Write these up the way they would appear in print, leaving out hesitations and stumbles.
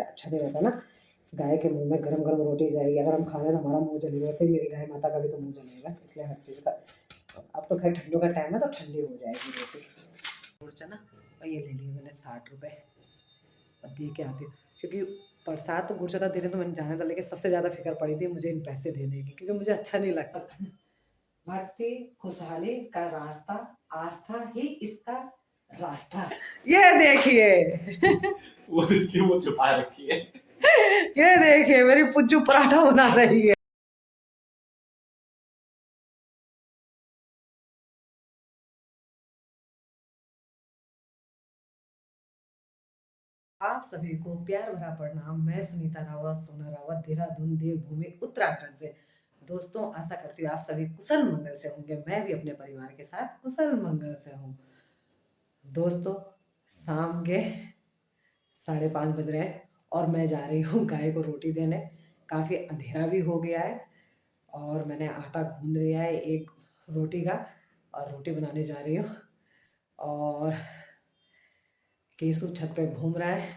अच्छा नहीं रहता ना। गाय के मुंह में गरम गरम रोटी जाएगी, अगर हम खा रहे हैं तो हमारा मुंह जलेगा, वैसे मेरी गाय माता का भी तो मुंह जलेगा, इसलिए हर चीज़ का। अब तो खैर ठंडियों का टाइम है तो ठंडी हो जाएगी रोटी। गुड़ चना और ये ले लिए मैंने 60 रुपये, और दे के आती हूँ, क्योंकि बरसात तो गुड़ चना दे रहे तो मैंने जाना था, लेकिन सबसे ज़्यादा फिक्र पड़ी थी मुझे इन पैसे देने की, क्योंकि मुझे अच्छा नहीं लगता। भक्ति खुशहाली का रास्ता, आस्था ही इसका रास्ता। ये देखिए वो देखिए वो छुपा रखी है। ये देखिए मेरी पुज्जू पराठा बना रही है। आप सभी को प्यार भरा प्रणाम। मैं सुनीता रावत, सोना रावत, देहरादून देवभूमि उत्तराखंड से। दोस्तों, आशा करती हूँ आप सभी कुशल मंगल से होंगे। मैं भी अपने परिवार के साथ कुशल मंगल से हूँ। दोस्तों, शाम के 5:30 बज रहे हैं और मैं जा रही हूँ गाय को रोटी देने। काफ़ी अंधेरा भी हो गया है और मैंने आटा गूंद लिया है एक रोटी का, और रोटी बनाने जा रही हूँ। और केसु छत पे घूम रहा है,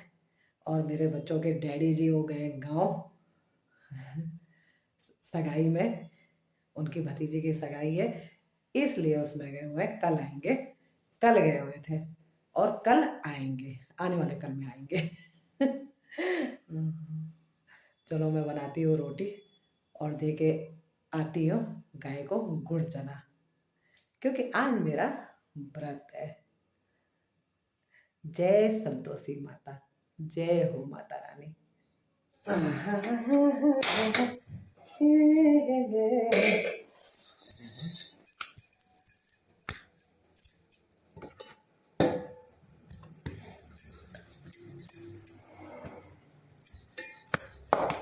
और मेरे बच्चों के डैडी जी वो गए गाँव सगाई में, उनकी भतीजी की सगाई है, इसलिए उसमें गए हुए। कल आएंगे, कल गए हुए थे और कल आएंगे, आने वाले कल में आएंगे। चलो मैं बनाती हूँ रोटी और दे के आती हूँ गाय को गुड़ चना, क्योंकि आज मेरा व्रत है। जय संतोषी माता, जय हो माता रानी।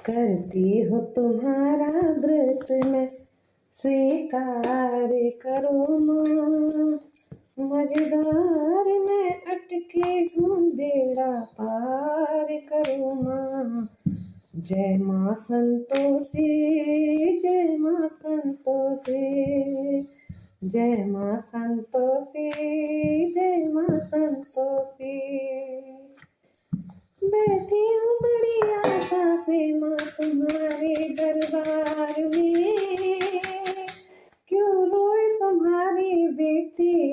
करती हूँ तुम्हारा व्रत में, स्वीकार करो माँ। मझधार में अटके हूँ, बेड़ा पार करो माँ। जय माँ संतोषी, जय माँ संतोषी, जय माँ संतोषी, जय माँ संतोषी। बैठी हूँ बड़ी आशा से माँ तुम्हारे दरबार में, क्यों रोए तुम्हारी बेटी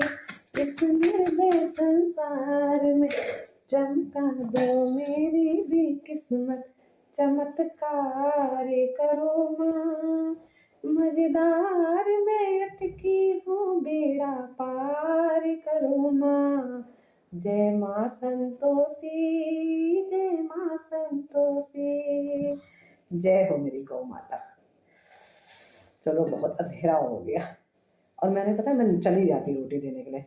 इस निर्दय संसार में। चमका दो मेरी भी किस्मत, चमत्कार करो माँ। मझधार में अटकी हूँ, बेड़ा पार करो माँ। जय माँ संतोषी, जय माँ संतोषी, जय हो मेरी गौ माता। चलो बहुत अंधेरा हो गया, और मैंने पता है मैं चली जाती रोटी देने के लिए,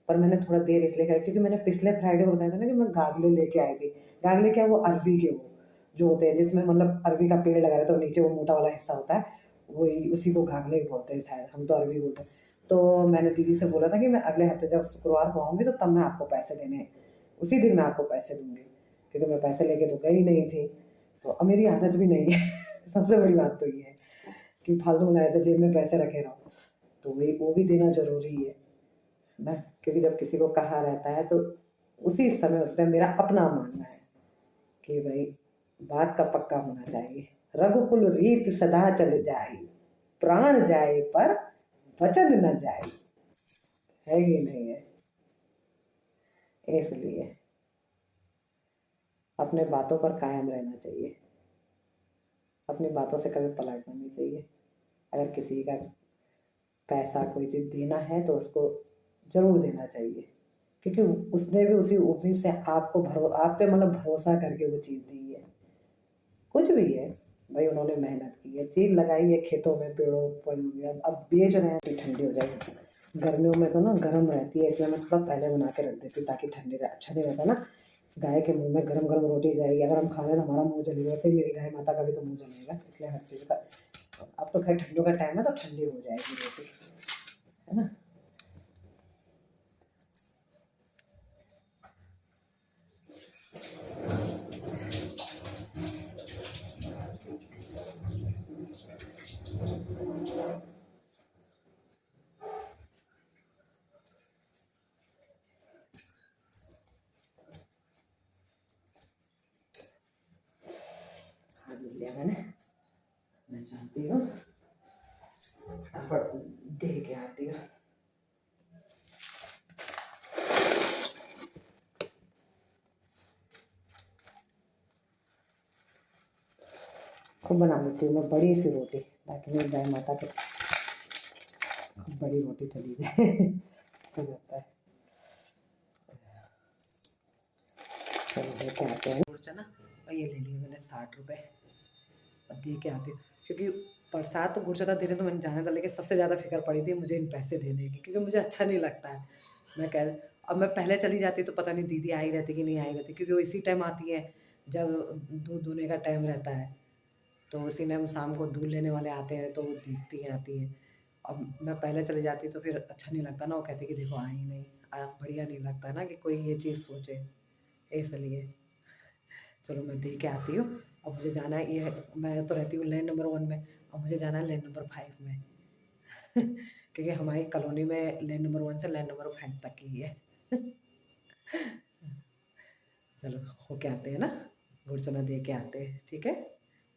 पर मैंने थोड़ा देर इसलिए किया क्योंकि मैंने पिछले फ्राइडे को बताया था ना कि मैं गागले लेके आई थी। गागले क्या, वो अरबी के वो जो होते हैं जिसमें मतलब अरबी का पेड़ लगा रहता है, तो नीचे वो मोटा वाला हिस्सा होता है, वही उसी को गागले बोलते हैं शायद, हम तो अरबी बोलते हैं। तो मैंने दीदी से बोला था कि मैं अगले हफ्ते जब शुक्रवार को आऊँगी तो तब मैं आपको पैसे देने, उसी दिन मैं आपको पैसे दूँगी, क्योंकि मैं पैसे लेके तो गई नहीं थी, तो अब मेरी आदत भी नहीं है। सबसे बड़ी बात तो ये है कि फालतू में ऐसे जेब में पैसे रखे रहो, तो वो भी देना ज़रूरी है ना, क्योंकि जब किसी को कहा रहता है तो उसी समय उस टाइम मेरा अपना मानना है कि भाई बात का पक्का होना चाहिए। रघुकुल रीत सदा चल जाए, प्राण जाए पर वचन न जाए, है कि नहीं है। इसलिए अपने बातों पर कायम रहना चाहिए, अपनी बातों से कभी पलटना नहीं चाहिए। अगर किसी का पैसा कोई चीज़ देना है तो उसको ज़रूर देना चाहिए, क्योंकि उसने भी उसी उम्मीद से आपको आप पे मतलब भरोसा करके वो चीज़ दी है। कुछ भी है भाई, उन्होंने मेहनत की है, चीज़ लगाई है खेतों में, पेड़ों पर, अब बेच रहे हैं कि ठंडी हो जाएगी। गर्मियों में तो ना गर्म रहती है, इसलिए मैं थोड़ा पहले बना के रख देती हूँ ताकि ठंडी रहे, अच्छा नहीं रहता ना। गाय के मुंह में गरम गरम रोटी जाएगी, अगर हम खा रहे हैं तो हमारा मुंह जलेगा, वैसे मेरी गाय माता का भी तो मुंह जलेगा, इसलिए हर चीज़ का। अब तो खैर ठंडियों का टाइम है तो ठंडी हो जाएगी रोटी, है ना। लिया मैंने। मैं जाती हूँ फटाफट दे के आती हूँ। खूब बना लेती हूँ मैं बड़ी सी रोटी, ताकि मेरी गाय माता के खूब बड़ी रोटी चली जाए। हो जाता है। चलो दे के आते हैं चना। और ये ले लिए मैंने 60 रुपये, और दे के आती हूँ। क्योंकि बरसात तो गुड़ चना देने तो मैंने जाना था, लेकिन सबसे ज़्यादा फिक्र पड़ी थी मुझे इन पैसे देने की, क्योंकि मुझे अच्छा नहीं लगता है। मैं कह अब मैं पहले चली जाती तो पता नहीं दीदी आई रहती कि नहीं आई रहती, क्योंकि वो इसी टाइम आती है जब दूध दूने का टाइम रहता है। तो उसी टाइम शाम को दूध लेने वाले आते हैं, तो वो दिखती हैं आती हैं। अब मैं पहले चली जाती तो फिर अच्छा नहीं लगता ना, वो कहती कि देखो आई नहीं, बढ़िया नहीं लगता ना कि कोई ये चीज़ सोचे, इसलिए। चलो मैं दे के आती हूँ। अब मुझे जाना है, ये मैं तो रहती हूँ लेन नंबर 1 में, और मुझे जाना है लेन नंबर 5 में। क्योंकि हमारी कॉलोनी में लेन नंबर 1 से लेन नंबर 5 तक की है। चलो होके आते हैं ना, गुड़ चना दे के आते हैं, ठीक है।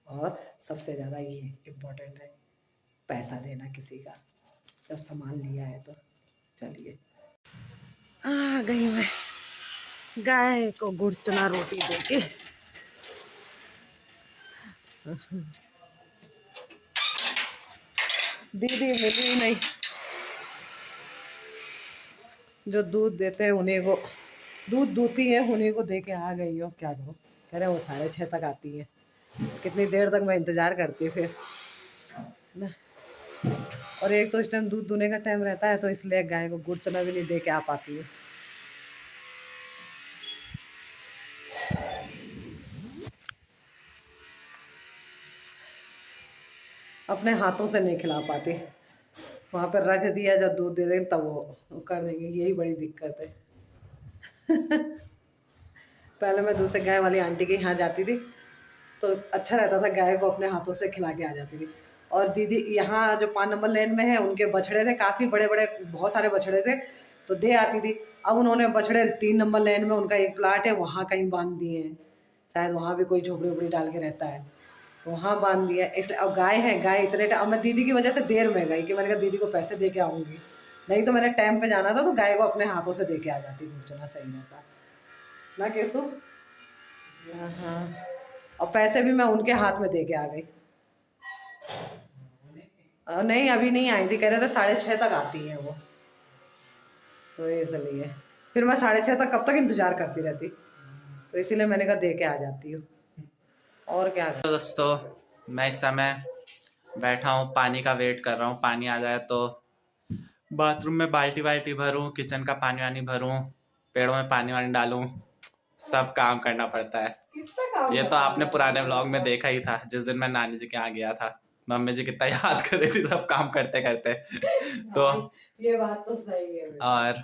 और सबसे ज़्यादा ये इम्पोर्टेंट है पैसा देना किसी का, जब सामान लिया है तो। चलिए आ गई मैं गाय को गुड़ चना रोटी दे के। दीदी मिली नहीं, जो दूध देते हैं उन्हीं को, दूध दूती है उन्हीं को दे के आ गई हो। क्या करूँ, कह रहे वो 6:30 तक आती है। कितनी देर तक मैं इंतज़ार करती फिर ना। और एक तो इस टाइम दूध दूने का टाइम रहता है, तो इसलिए गाय को गुड़ चना भी नहीं दे के आ पाती है। अपने हाथों से नहीं खिला पाती, वहाँ पर रख दिया, जब दूध दे देंगे तब वो कर देंगे, यही बड़ी दिक्कत है। पहले मैं दूसरे गाय वाली आंटी के यहाँ जाती थी, तो अच्छा रहता था, गाय को अपने हाथों से खिला के आ जाती थी। और दीदी यहाँ जो 5 नंबर लेन में है, उनके बछड़े थे काफ़ी बड़े बड़े, बहुत सारे बछड़े थे, तो दे आती थी। अब उन्होंने बछड़े 3 नंबर लेन में उनका एक प्लाट है, वहाँ कहीं बांध दिए हैं, शायद वहाँ भी कोई झोपड़ी उपड़ी डाल के रहता है, तो वहाँ बांध दिया। इसलिए अब गाय है, गाय इतने अब मैं दीदी की वजह से देर में गई कि मैंने कहा दीदी को पैसे दे के आऊँगी, नहीं तो मैंने टाइम पे जाना था, तो गाय को अपने हाथों से दे के आ जाती, चना सही रहता ना केसु। हाँ, और पैसे भी मैं उनके हाथ में दे के आ गई। नहीं अभी नहीं आई थी, कह रहे थे 6:30 तक आती हैं वो, तो इसलिए फिर मैं 6:30 तक कब तक इंतज़ार करती रहती, तो इसीलिए मैंने कहा दे के आ जाती हूँ। और क्या कर। तो दोस्तों मैं इस समय बैठा हूँ, पानी का वेट कर रहा हूँ, पानी आ जाए तो बाथरूम में बाल्टी बाल्टी भरूँ, किचन का पानी वानी भरूँ, पेड़ों में पानी वानी डालूँ, सब काम करना पड़ता है। ये तो आपने पुराने व्लॉग में देखा ही था, जिस दिन मैं नानी जी के यहाँ गया था, मम्मी जी कितना याद कर रही थी सब काम करते करते। तो ये बात तो सही है। और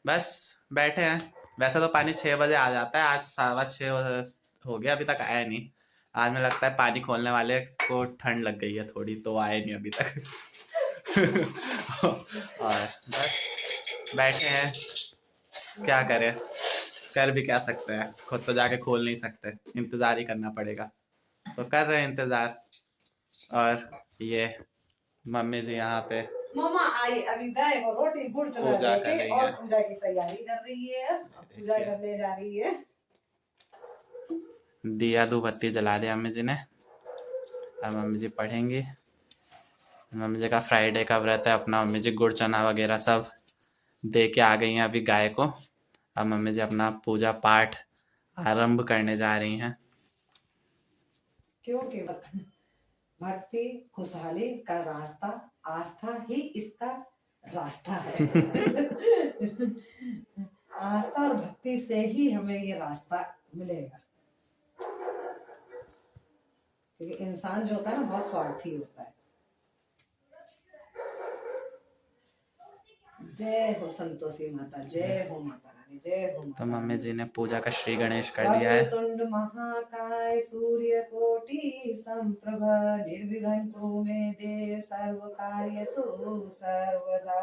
बस बैठे हैं। वैसे तो पानी 6 बजे आ जाता है, आज 6:15 हो गया, अभी तक आया नहीं। आज में लगता है पानी खोलने वाले को ठंड लग गई है थोड़ी, तो आए नहीं अभी तक। और बस बैठे हैं, क्या करें, कर भी क्या सकते हैं, खुद तो जाके खोल नहीं सकते, इंतज़ार ही करना पड़ेगा, तो कर रहे हैं इंतज़ार। और ये मम्मी जी यहाँ पे मम्मा आई, अभी गाय को रोटी गुड़ चना पूजा कर देके रही और है, पूजा की तैयारी कर रही है, पूजा करने जा रही है। दिया धूप बत्ती जला दिया मम्मी जी ने। अब मम्मी जी पढ़ेंगी, मम्मी जी का फ्राइडे का व्रत है अपना, मम्मी जी गुड़ चना वगैरह सब दे के आ गई हैं अभी गाय को। अब मम्मी जी अपना पूजा पाठ आरंभ करने जा रही हैं। क्योंकि भक्ति खुशहाली का रास्ता, आस्था ही इसका रास्ता है। आस्था और भक्ति से ही हमें ये रास्ता मिलेगा, क्योंकि इंसान जो होता है ना बहुत स्वार्थी होता है। जय हो संतोषी माता, जय हो माता रानी, जय हो माता। तो मम्मी जी ने पूजा का श्री गणेश कर दिया है। तुंड महाकाय सूर्य कोटि संप्रभ निर्विघ्न कुरु मे देव सर्व कार्येषु सर्वदा।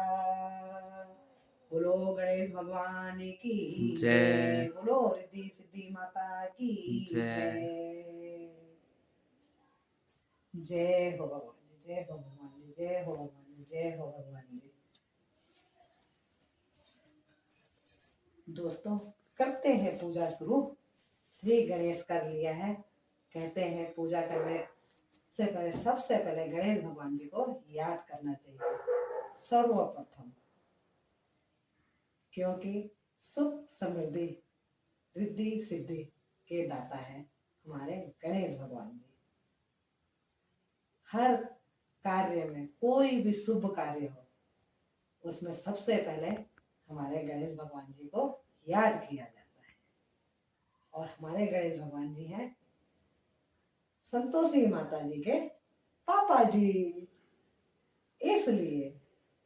बोलो गणेश भगवान की जय, बोलो रिद्धि सिद्धि माता की जय। जय हो भगवान जी, जय हो भगवान जी, जय हो भगवान जी, जय हो भगवान जी। दोस्तों करते हैं पूजा शुरू। श्री गणेश कर लिया है। कहते हैं पूजा करने से पहले सबसे पहले गणेश भगवान जी को याद करना चाहिए सर्वप्रथम, क्योंकि सुख समृद्धि रिद्धि सिद्धि के दाता है हमारे गणेश भगवान जी। हर कार्य में कोई भी शुभ कार्य हो उसमें सबसे पहले हमारे गणेश भगवान जी को याद किया जाता है। और हमारे गणेश भगवान जी हैं संतोषी माता जी के पापा जी, इसलिए।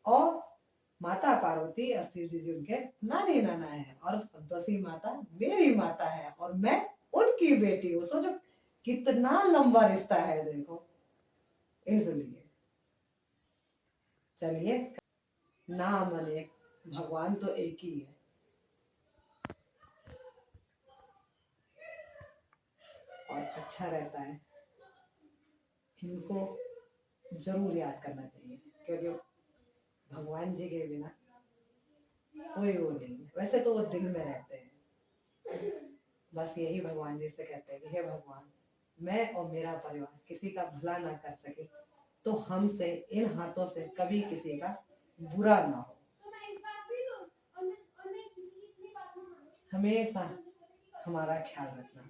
और माता पार्वती और शिव जी उनके नानी नाना है, और संतोषी माता मेरी माता है और मैं उनकी बेटी हूँ। सोचो कितना लंबा रिश्ता है, देखो। इसलिए चलिए, नाम अनेक भगवान तो एक ही है। और अच्छा रहता है, इनको जरूर याद करना चाहिए, क्योंकि भगवान जी के बिना कोई वो नहीं है। वैसे तो वो दिल में रहते हैं। बस यही भगवान जी से कहते हैं कि हे भगवान, मैं और मेरा परिवार किसी का भला ना कर सके तो हमसे इन हाथों से कभी किसी का बुरा ना हो। हमेशा हमारा ख्याल रखना,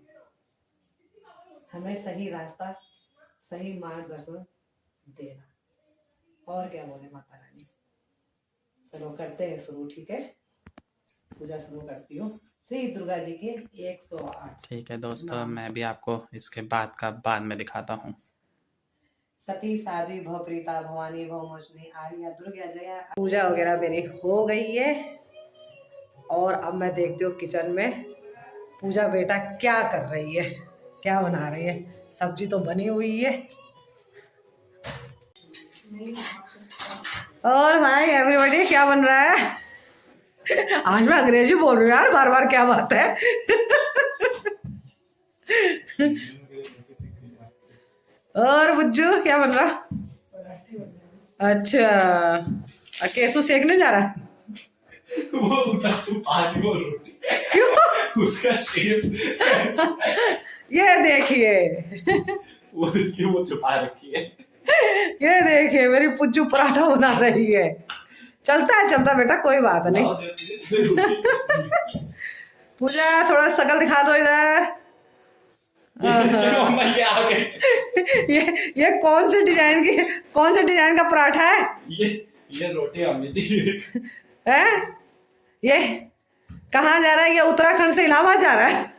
हमें सही रास्ता सही मार्गदर्शन देना। और क्या बोले माता रानी। चलो करते हैं शुरू, ठीक है। पूजा शुरू करती हूँ श्री दुर्गा जी के 108। ठीक है दोस्तों, मैं भी आपको इसके बाद में दिखाता हूँ। सती साध्वी भव प्रीता भवानी भव मोचनी आर्या दुर्गा जया। पूजा वगैरह मेरी हो गई है और अब मैं देखती हूँ किचन में पूजा बेटा क्या कर रही है, क्या बना रही है। सब्जी तो बनी हुई है। और भाई एवरीबॉडी क्या बन रहा है? आज मैं अंग्रेजी बोल रही हूँ यार बार बार, क्या बात है। और बुज्जू क्या बन रहा? अच्छा, केसू सेकने जा रहा? वो उधर छुपा दी वो रोटी। क्यों? उसका शेप ये देखिए, वो देखिए वो छुपा रखी है। ये देखिए मेरी पुज्जू पराठा बना रही है। चलता है चलता बेटा, कोई बात नहीं। पूजा थोड़ा शकल दिखा दो इधर। ये आ गई। ये कौन से डिजाइन का पराठा है? ये रोटी अम्मी जी है। ये कहाँ जा रहा है? ये उत्तराखंड से इलाहाबाद जा रहा है।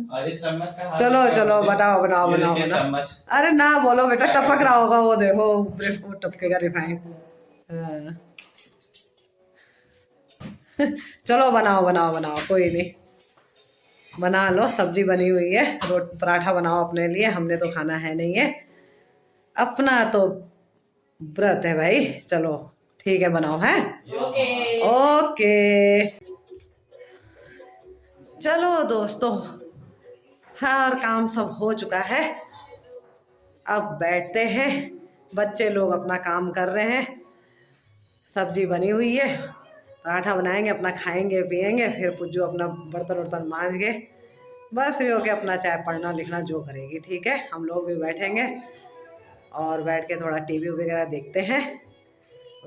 अरे चम्मच का चलो चलो बनाओ बनाओ बनाओ बनाओ। चम्मच। अरे ना बोलो बेटा, टपक रहा होगा वो, देखो वो टपकेगा रिफाइन। चलो बनाओ बनाओ बनाओ, कोई नहीं, बना लो। सब्जी बनी हुई है, पराठा बनाओ अपने लिए, हमने तो खाना है नहीं है, अपना तो व्रत है भाई। चलो ठीक है, बनाओ है। ओके चलो दोस्तों, हर काम सब हो चुका है, अब बैठते हैं। बच्चे लोग अपना काम कर रहे हैं, सब्जी बनी हुई है, पराठा बनाएंगे, अपना खाएंगे पिएंगे, फिर पुज्जू अपना बर्तन वर्तन मांज के बस फ्री होके अपना चाहे पढ़ना लिखना जो करेगी, ठीक है। हम लोग भी बैठेंगे और बैठ के थोड़ा टीवी वगैरह देखते हैं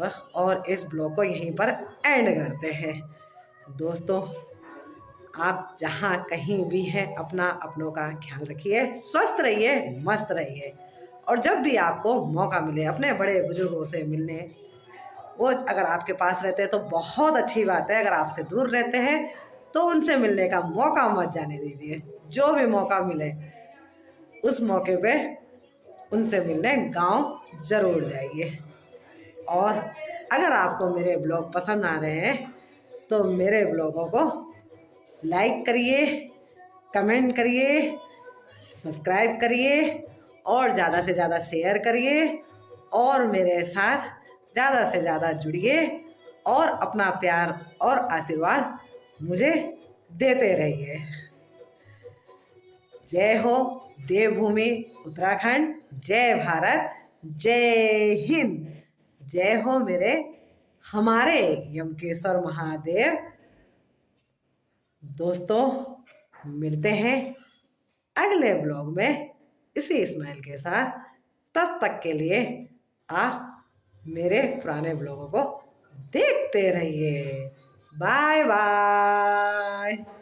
बस, और इस ब्लॉग को यहीं पर एंड करते हैं। दोस्तों आप जहाँ कहीं भी हैं, अपना अपनों का ख्याल रखिए, स्वस्थ रहिए, मस्त रहिए। और जब भी आपको मौका मिले अपने बड़े बुजुर्गों से मिलने, वो अगर आपके पास रहते हैं तो बहुत अच्छी बात है, अगर आपसे दूर रहते हैं तो उनसे मिलने का मौका मत जाने दीजिए। जो भी मौका मिले उस मौके पे उनसे मिलने गांव ज़रूर जाइए। और अगर आपको मेरे ब्लॉग पसंद आ रहे हैं तो मेरे ब्लॉगों को लाइक करिए, कमेंट करिए, सब्सक्राइब करिए और ज़्यादा से ज़्यादा शेयर करिए और मेरे साथ ज़्यादा से ज़्यादा जुड़िए और अपना प्यार और आशीर्वाद मुझे देते रहिए। जय हो देवभूमि उत्तराखंड, जय भारत, जय हिंद। जय हो हमारे यमकेश्वर महादेव। दोस्तों मिलते हैं अगले ब्लॉग में इसी स्माइल के साथ। तब तक के लिए आप मेरे पुराने ब्लॉगों को देखते रहिए। Bye bye.